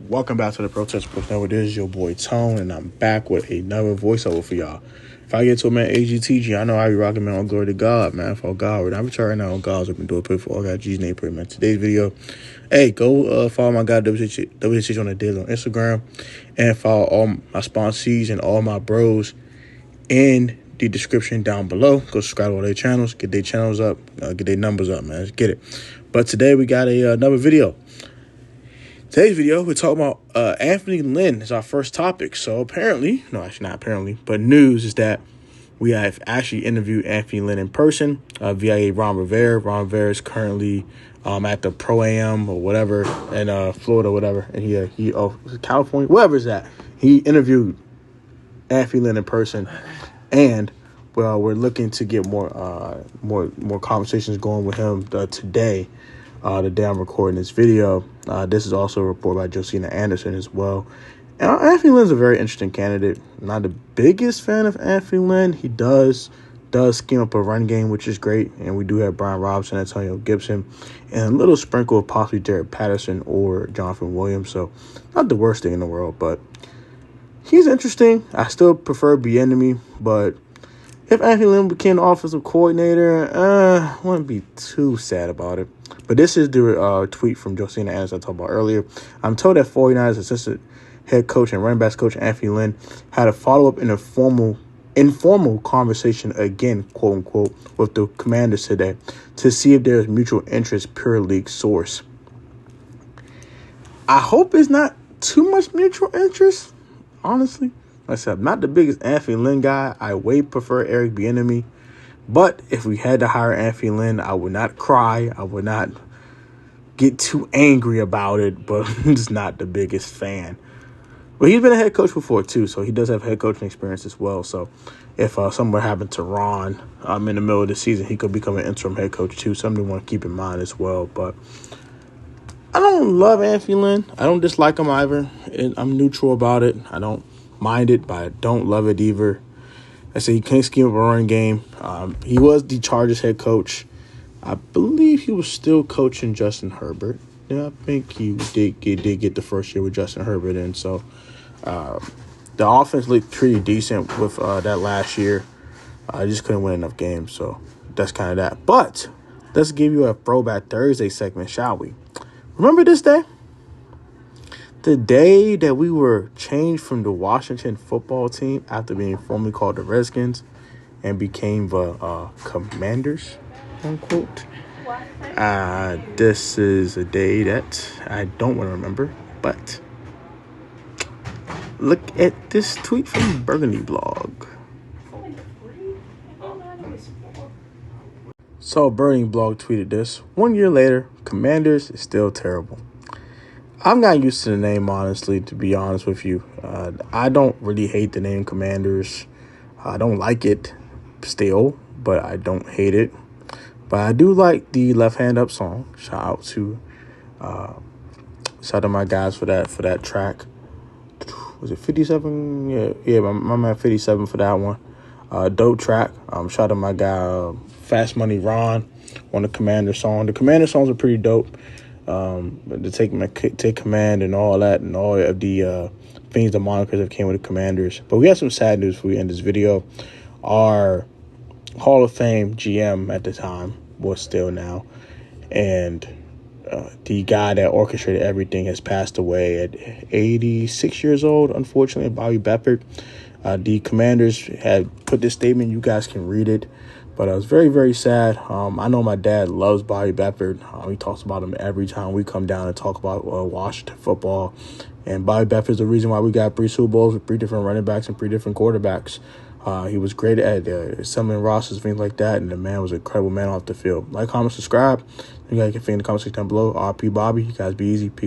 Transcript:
Welcome back to the Protest Sports Network. This is your boy Tone, and I'm back with another voiceover for y'all. If I get to a man AGTG, I know I be rocking, man. All glory to God, man. For God, we're not retiring now on God's open door. Pray for all God, G's name, pray, man. Today's video, hey, go follow my guy WHC on the daily on Instagram, and follow all my sponsees and all my bros in the description down below. Go subscribe to all their channels, get their channels up, get their numbers up, man. Let's get it. But today we got another video. Today's video, we're talking about Anthony Lynn is our first topic. So apparently, no, actually not apparently, but news is that we have actually interviewed Anthony Lynn in person via Rivera. Ron Rivera is currently at the Pro-Am or whatever in Florida, whatever. And he California, wherever it's at. He interviewed Anthony Lynn in person, and well, we're looking to get more conversations going with him today. The day I'm recording this video. This is also a report by Josina Anderson as well. And Anthony Lynn's a very interesting candidate. I'm not the biggest fan of Anthony Lynn. He does scheme up a run game, which is great. And we do have Brian Robinson, Antonio Gibson, and a little sprinkle of possibly Derek Patterson or Jonathan Williams. So not the worst thing in the world, but he's interesting. I still prefer Bieniemy, but if Anthony Lynn became the offensive coordinator, I wouldn't be too sad about it. But this is the tweet from Josina Anderson I talked about earlier. I'm told that 49ers assistant head coach and running backs coach Anthony Lynn had a follow-up in a informal conversation again, quote unquote, with the Commanders today to see if there is mutual interest per league source. I hope it's not too much mutual interest, honestly. Like I said, I'm not the biggest Anthony Lynn guy. I way prefer Eric Bieniemy. But if we had to hire Anthony Lynn, I would not cry. I would not get too angry about it, but I'm just not the biggest fan. But he's been a head coach before, too, so he does have head coaching experience as well. So if something happened to Ron in the middle of the season, he could become an interim head coach, too. Something to want to keep in mind as well. But I don't love Anthony Lynn. I don't dislike him either. I'm neutral about it. I don't mind it, but I don't love it either. I say he can't scheme up a running game. He was the Chargers head coach. I believe he was still coaching Justin Herbert. Yeah, I think he did get the first year with Justin Herbert in. So the offense looked pretty decent with that last year. I just couldn't win enough games, so that's kind of that. But let's give you a Throwback Thursday segment, shall we? Remember this day? The day that we were changed from the Washington football team after being formerly called the Redskins and became the Commanders, unquote. This is a day that I don't want to remember, but look at this tweet from Burgundy blog. So Burgundy blog tweeted this. 1 year later, Commanders is still terrible. I'm not used to the name, honestly, to be honest with you. I don't really hate the name Commanders. I don't like it still, but I don't hate it. But I do like the Left Hand Up song. Shout out to my guys for that track. Was it 57? Yeah, my man 57 for that one. Dope track. Shout out to my guy Fast Money Ron on the Commander song. The Commander songs are pretty dope. But to take command and all that and all of the things, the monikers that came with the Commanders. But we have some sad news before we end this video. Our Hall of Fame GM at the time, was still now, and the guy that orchestrated everything has passed away at 86 years old, unfortunately, Bobby Beathard. The Commanders had put this statement. You guys can read it. But I was very, very sad. I know my dad loves Bobby Beathard. He talks about him every time we come down and talk about Washington football. And Bobby Beathard is the reason why we got 3 Super Bowls with 3 different running backs and 3 different quarterbacks. He was great at assembling rosters, things like that. And the man was an incredible man off the field. Like, comment, subscribe. You guys can find in the comment section down below. RP Bobby. You guys be easy. Peace.